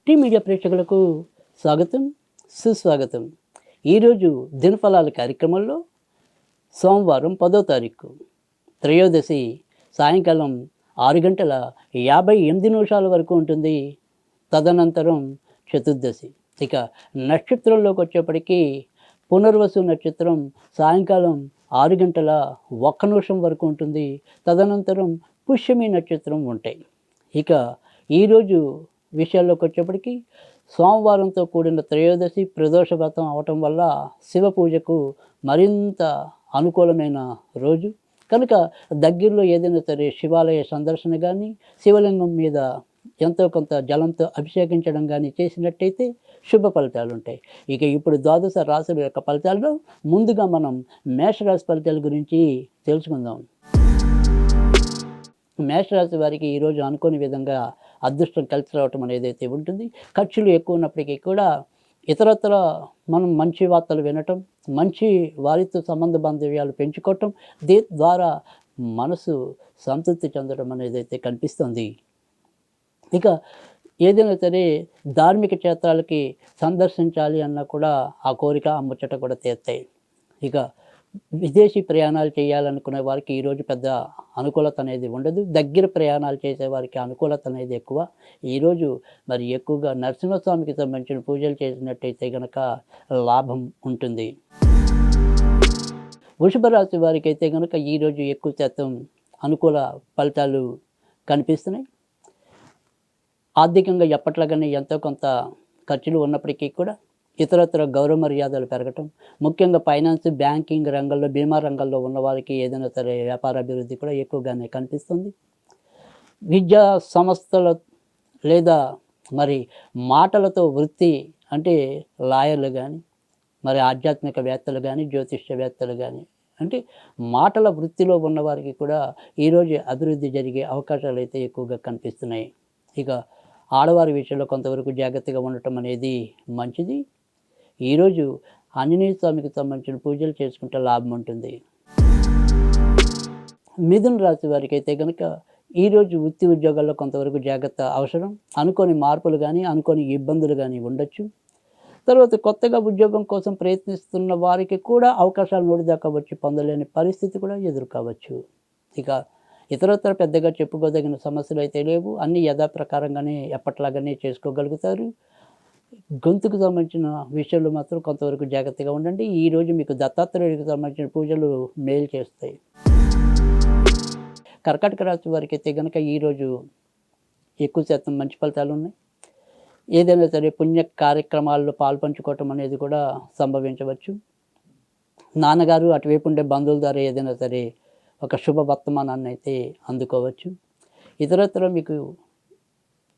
Tea media ప్రేక్షకులకు స్వాగతం, సుస్వాగతం. ఈరోజు దినఫలాల కార్యక్రమంలో సోమవారం 10వ తారీఖు త్రయోదశి సాయంకాలం 6:58 వరకు ఉంటుంది. తదనంతరం చతుర్దశి. ఇక నక్షత్రంలోకి వచ్చేప్పటికీ పునర్వసు నక్షత్రం సాయంకాలం 6:01 వరకు ఉంటుంది. తదనంతరం పుష్యమి నక్షత్రం ఉంటాయి. ఇక ఈరోజు విషయాల్లోకి వచ్చేప్పటికి సోమవారంతో కూడిన త్రయోదశి ప్రదోష వ్రతం అవటం వల్ల శివ పూజకు మరింత అనుకూలమైన రోజు కనుక దగ్గరలో ఏదైనా సరే శివాలయ సందర్శన కానీ, శివలింగం మీద ఎంతో కొంత జలంతో అభిషేకించడం కానీ చేసినట్టయితే శుభ ఫలితాలు ఉంటాయి. ఇక ఇప్పుడు ద్వాదశ రాశుల యొక్క ఫలితాల్లో ముందుగా మనం మేషరాశి ఫలితాల గురించి తెలుసుకుందాం. మేషరాశి వారికి ఈరోజు అనుకోని విధంగా అదృష్టం కలిసి రావటం అనేది అయితే ఉంటుంది. ఖర్చులు ఎక్కువ ఉన్నప్పటికీ కూడా ఇతరత్ర మనం మంచి వార్తలు వినటం, మంచి వారితో సంబంధ బాంధవ్యాలు పెంచుకోవటం, దీని ద్వారా మనసు సంతృప్తి చెందడం అనేది అయితే కనిపిస్తుంది. ఇక ఏదైనా సరే ధార్మిక క్షేత్రాలకి సందర్శించాలి అన్నా కూడా ఆ కోరిక ఆ ముచ్చట కూడా తీరుతాయి. ఇక విదేశీ ప్రయాణాలు చేయాలనుకునే వారికి ఈరోజు పెద్ద అనుకూలత అనేది ఉండదు. దగ్గర ప్రయాణాలు చేసేవారికి అనుకూలత అనేది ఎక్కువ. ఈరోజు మరి ఎక్కువగా నరసింహస్వామికి సంబంధించిన పూజలు చేసినట్టయితే కనుక లాభం ఉంటుంది. వృషభ రాశి వారికి అయితే కనుక ఈరోజు ఎక్కువ శాతం అనుకూల ఫలితాలు కనిపిస్తున్నాయి. ఆర్థికంగా ఎప్పట్లాగానే ఎంతో కొంత ఖర్చులు ఉన్నప్పటికీ కూడా ఇతరత్ర గౌరవ మర్యాదలు పెరగటం, ముఖ్యంగా ఫైనాన్స్, బ్యాంకింగ్ రంగంలో, బీమా రంగంలో ఉన్న వారికి ఏదైనా సరే వ్యాపార అభివృద్ధి కూడా ఎక్కువగానే కనిపిస్తుంది. విద్యా సంస్థల లేదా మరి మాటలతో వృత్తి అంటే లాయర్లు కానీ, మరి ఆధ్యాత్మికవేత్తలు కానీ, జ్యోతిష్యవేత్తలు కానీ అంటే మాటల వృత్తిలో ఉన్నవారికి కూడా ఈరోజు అభివృద్ధి జరిగే అవకాశాలు అయితే ఎక్కువగా కనిపిస్తున్నాయి. ఇక ఆడవారి విషయంలో కొంతవరకు జాగ్రత్తగా ఉండటం అనేది మంచిది. ఈరోజు ఆంజనేయ స్వామికి సంబంధించిన పూజలు చేసుకుంటే లాభం ఉంటుంది. మిథున రాశి వారికి అయితే కనుక ఈరోజు వృత్తి ఉద్యోగాల్లో కొంతవరకు జాగ్రత్త అవసరం. అనుకోని మార్పులు కానీ, అనుకోని ఇబ్బందులు కానీ ఉండొచ్చు. తర్వాత కొత్తగా ఉద్యోగం కోసం ప్రయత్నిస్తున్న వారికి కూడా అవకాశాలు నోటిదాకా వచ్చి పొందలేని పరిస్థితి కూడా ఎదుర్కోవచ్చు. ఇక ఇతరత్ర పెద్దగా చెప్పుకోదగిన సమస్యలు అయితే లేవు. అన్నీ యథాప్రకారంగానే ఎప్పట్లాగానే చేసుకోగలుగుతారు. గొంతుకు సంబంధించిన విషయంలో మాత్రం కొంతవరకు జాగ్రత్తగా ఉండండి. ఈరోజు మీకు దత్తాత్రేయుడికి సంబంధించిన పూజలు మేలు చేస్తాయి. కర్కాటక రాశి వారికి అయితే కనుక ఈరోజు ఎక్కువ శాతం మంచి ఫలితాలు ఉన్నాయి. ఏదైనా సరే పుణ్య కార్యక్రమాల్లో పాల్పంచుకోవటం అనేది కూడా సంభవించవచ్చు. నాన్నగారు అటువైపు ఉండే బంధువుల ద్వారా ఏదైనా సరే ఒక శుభ వర్తమానాన్ని అయితే అందుకోవచ్చు. ఇతరత్ర మీకు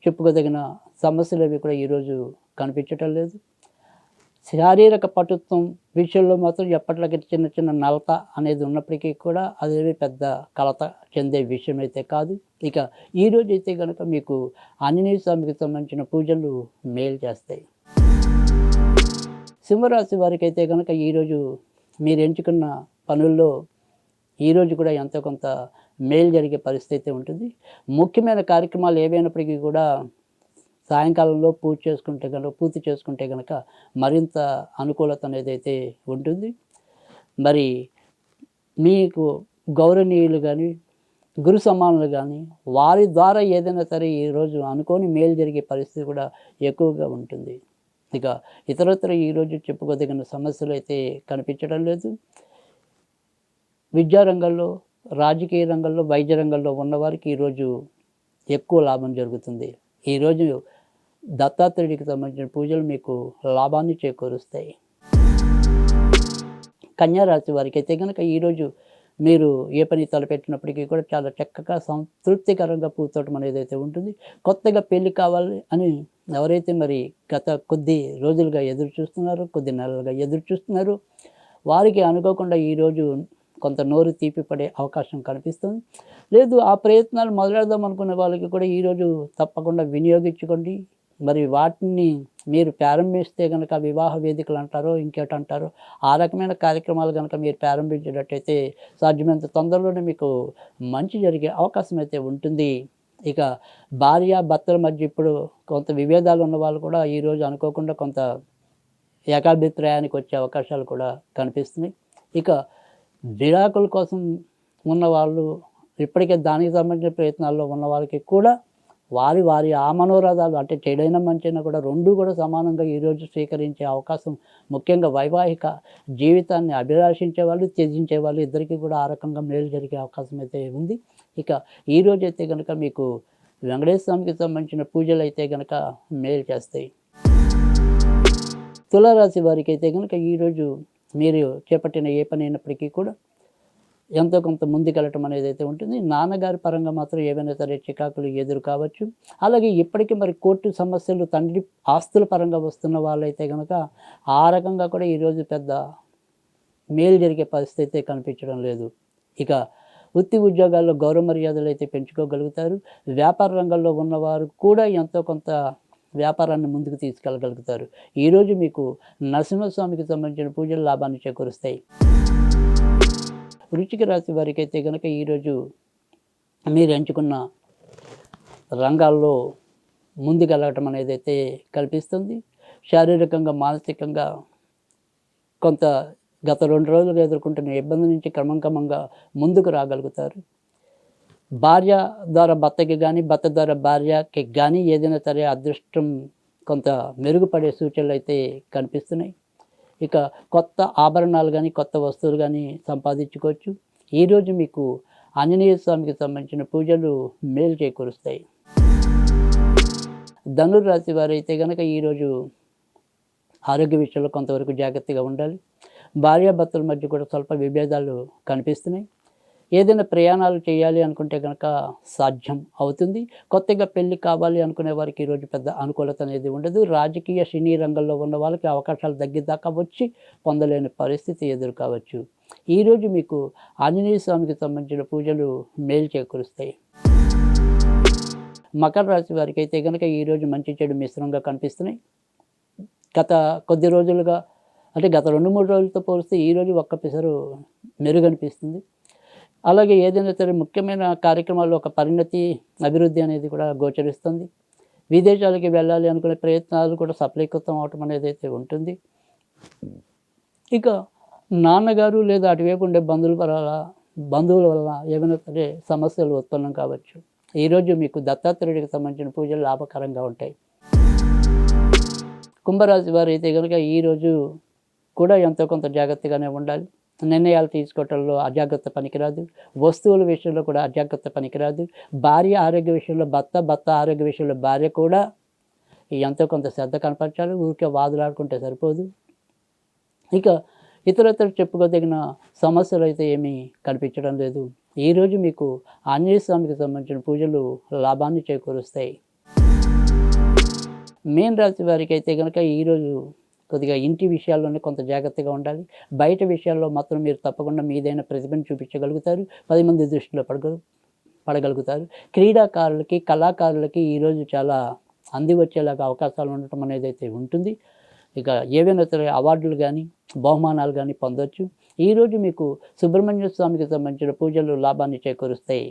చెప్పుకోదగిన సమస్యలు అవి కూడా ఈరోజు కనిపించటం లేదు. శారీరక పటుత్వం విషయంలో మాత్రం ఎప్పటిలాగే చిన్న చిన్న నలత అనేది ఉన్నప్పటికీ కూడా అదేవి పెద్ద కలత చెందే విషయం అయితే కాదు. ఇక ఈరోజు అయితే కనుక మీకు ఆంజనేయ స్వామికి సంబంధించిన పూజలు మేలు చేస్తాయి. సింహరాశి వారికి అయితే కనుక ఈరోజు మీరు ఎంచుకున్న పనుల్లో ఈరోజు కూడా ఎంతో కొంత మేలు జరిగే పరిస్థితి ఉంటుంది. ముఖ్యమైన కార్యక్రమాలు ఏవైనప్పటికీ కూడా సాయంకాలంలో పూర్తి చేసుకుంటే కనుక మరింత అనుకూలత అనేది అయితే ఉంటుంది. మరి మీకు గౌరవనీయులు కానీ, గురు సమానులు కానీ వారి ద్వారా ఏదైనా సరే ఈరోజు అనుకోని మేలు జరిగే పరిస్థితి కూడా ఎక్కువగా ఉంటుంది. ఇక ఇతరత్ర ఈరోజు చెప్పుకోదగిన సమస్యలు అయితే కనిపించడం లేదు. విద్యారంగంలో, రాజకీయ రంగంలో, వైద్య రంగంలో ఉన్నవారికి ఈరోజు ఎక్కువ లాభం జరుగుతుంది. ఈరోజు దత్తాత్రేయుడికి సంబంధించిన పూజలు మీకు లాభాన్ని చేకూరుస్తాయి. కన్యా రాశి వారికి అయితే కనుక ఈరోజు మీరు ఏ పని తలపెట్టినప్పటికీ కూడా చాలా చక్కగా సంతృప్తికరంగా పూర్తవడం అనేది అయితే ఉంటుంది. కొత్తగా పెళ్లి కావాలి అని ఎవరైతే మరి గత కొద్ది రోజులుగా ఎదురు చూస్తున్నారో, కొద్ది నెలలుగా ఎదురు చూస్తున్నారో వారికి అనుకోకుండా ఈరోజు కొంత నోరు తీపి పడే అవకాశం కనిపిస్తుంది. లేదు ఆ ప్రయత్నాలు మొదలెడదాం అనుకునే వాళ్ళకి కూడా ఈరోజు తప్పకుండా వినియోగించుకోండి. మరి వాటిని మీరు ప్రారంభిస్తే కనుక వివాహ వేదికలు అంటారో ఇంకేటంటారో ఆ రకమైన కార్యక్రమాలు కనుక మీరు ప్రారంభించేటట్టయితే సాధ్యమైనంత తొందరలోనే మీకు మంచి జరిగే అవకాశం అయితే ఉంటుంది. ఇక భార్య భర్తల మధ్య ఇప్పుడు కొంత విభేదాలు ఉన్న వాళ్ళు కూడా ఈరోజు అనుకోకుండా కొంత ఏకాభిప్రాయానికి వచ్చే అవకాశాలు కూడా కనిపిస్తున్నాయి. ఇక విడాకుల కోసం ఉన్నవాళ్ళు ఇప్పటికే దానికి సంబంధించిన ప్రయత్నాల్లో ఉన్న వాళ్ళకి కూడా వారి ఆ మనోరథాలు అంటే చెడైనా మంచైనా కూడా 2 కూడా సమానంగా ఈరోజు స్వీకరించే అవకాశం ముఖ్యంగా వైవాహిక జీవితాన్ని అభిలాషించే వాళ్ళు, త్యజించే వాళ్ళు ఇద్దరికీ కూడా ఆ రకంగా మేలు జరిగే అవకాశం అయితే ఉంది. ఇక ఈరోజైతే గనక మీకు వెంకటేశ్వర స్వామికి సంబంధించిన పూజలైతే గనక మేలు చేస్తాయి. తులారాశి వారికైతే గనక ఈరోజు మీరు చేపట్టిన ఏ పని అయినప్పటికీ కూడా ఎంతో కొంత ముందుకెళ్ళటం అనేదైతే ఉంటుంది. నాన్నగారి పరంగా మాత్రం ఏవైనా సరే చికాకులు ఎదురు కావచ్చు. అలాగే ఇప్పటికీ మరి కోర్టు సమస్యలు తండ్రి ఆస్తుల పరంగా వస్తున్న వాళ్ళైతే గనక ఆ రకంగా కూడా ఈరోజు పెద్ద మేలు జరిగే పరిస్థితి అయితే కనిపించడం లేదు. ఇక వృత్తి ఉద్యోగాల్లో గౌరవ మర్యాదలు అయితే పెంచుకోగలుగుతారు. వ్యాపార రంగంలో ఉన్నవారు కూడా ఎంతో కొంత వ్యాపారాన్ని ముందుకు తీసుకెళ్ళగలుగుతారు. ఈరోజు మీకు నరసింహస్వామికి సంబంధించిన పూజలు లాభాన్ని చేకూరుస్తాయి. వృశ్చిక రాశి వారికైతే కనుక ఈరోజు మీరు ఎంచుకున్న రంగాల్లో ముందుకెళ్ళటం అనేది అయితే కల్పిస్తుంది. శారీరకంగా మానసికంగా కొంత గత 2 రోజులుగా ఎదుర్కొంటున్న ఇబ్బంది నుంచి క్రమంగా ముందుకు రాగలుగుతారు. భార్య ద్వారా భర్తకి కానీ, భర్త ద్వారా భార్యకి కానీ ఏదైనా సరే అదృష్టం కొంత మెరుగుపడే సూచనలు అయితే కనిపిస్తున్నాయి. ఇక కొత్త ఆభరణాలు కానీ, కొత్త వస్తువులు కానీ సంపాదించుకోవచ్చు. ఈరోజు మీకు ఆంజనేయ స్వామికి సంబంధించిన పూజలు మేలు చేకూరుస్తాయి. ధనుర్రాశి వారైతే కనుక ఈరోజు ఆరోగ్య విషయంలో కొంతవరకు జాగ్రత్తగా ఉండాలి. భార్యాభర్తల మధ్య కూడా స్వల్ప విభేదాలు కనిపిస్తున్నాయి. ఏదైనా ప్రయాణాలు చేయాలి అనుకుంటే కనుక సాధ్యం అవుతుంది. కొత్తగా పెళ్లి కావాలి అనుకునే వారికి ఈరోజు పెద్ద అనుకూలత అనేది ఉండదు. రాజకీయ సినీ రంగంలో ఉన్న వాళ్ళకి అవకాశాలు దగ్గరదాకా వచ్చి పొందలేని పరిస్థితి ఎదురు కావచ్చు. ఈరోజు మీకు ఆంజనేయ స్వామికి సంబంధించిన పూజలు మేలు చేకూరుస్తాయి. మకర రాశి వారికి అయితే కనుక ఈరోజు మంచి చెడు మిశ్రమంగా కనిపిస్తున్నాయి. గత కొద్ది రోజులుగా అంటే గత 2-3 రోజులతో పోలిస్తే ఈరోజు ఒక్క పిసరు మెరుగనిపిస్తుంది. అలాగే ఏదైనా సరే ముఖ్యమైన కార్యక్రమాల్లో ఒక పరిణతి, అభివృద్ధి అనేది కూడా గోచరిస్తుంది. విదేశాలకి వెళ్ళాలి అనుకునే ప్రయత్నాలు కూడా సఫలీకృతం అవటం అనేది అయితే ఉంటుంది. ఇక నాన్నగారు లేదా అటువైపు ఉండే బంధువుల వల్ల ఏమైనా సరే సమస్యలు ఉత్పన్నం కావచ్చు. ఈరోజు మీకు దత్తాత్రేయుడికి సంబంధించిన పూజలు లాభకరంగా ఉంటాయి. కుంభరాశి వారు అయితే కనుక ఈరోజు కూడా ఎంతో కొంత జాగ్రత్తగానే ఉండాలి. నిర్ణయాలు తీసుకోవటంలో అజాగ్రత్త పనికిరాదు. వస్తువుల విషయంలో కూడా అజాగ్రత్త పనికిరాదు. భార్య ఆరోగ్య విషయంలో భర్త ఆరోగ్య విషయంలో భార్య కూడా ఎంతో కొంత శ్రద్ధ కనపరచాలి. ఊరికే వాదులాడుకుంటే సరిపోదు. ఇక ఇతరత్ర చెప్పుకోదగిన సమస్యలు అయితే ఏమీ కనిపించడం లేదు. ఈరోజు మీకు ఆంజనేయ స్వామికి సంబంధించిన పూజలు లాభాన్ని చేకూరుస్తాయి. మీన రాశి వారికి అయితే కనుక ఈరోజు కొద్దిగా ఇంటి విషయాల్లోనే కొంత జాగ్రత్తగా ఉండాలి. బయట విషయాల్లో మాత్రం మీరు తప్పకుండా మీదైన ప్రతిభను చూపించగలుగుతారు. 10 మంది దృష్టిలో పడగలుగుతారు. క్రీడాకారులకి, కళాకారులకి ఈరోజు చాలా అంది వచ్చేలాగా అవకాశాలు ఉండటం అనేది అయితే ఉంటుంది. ఇక ఏవైనా సరే అవార్డులు కానీ, బహుమానాలు కానీ పొందవచ్చు. ఈరోజు మీకు సుబ్రహ్మణ్య స్వామికి సంబంధించిన పూజలు లాభాన్ని చేకూరుస్తాయి.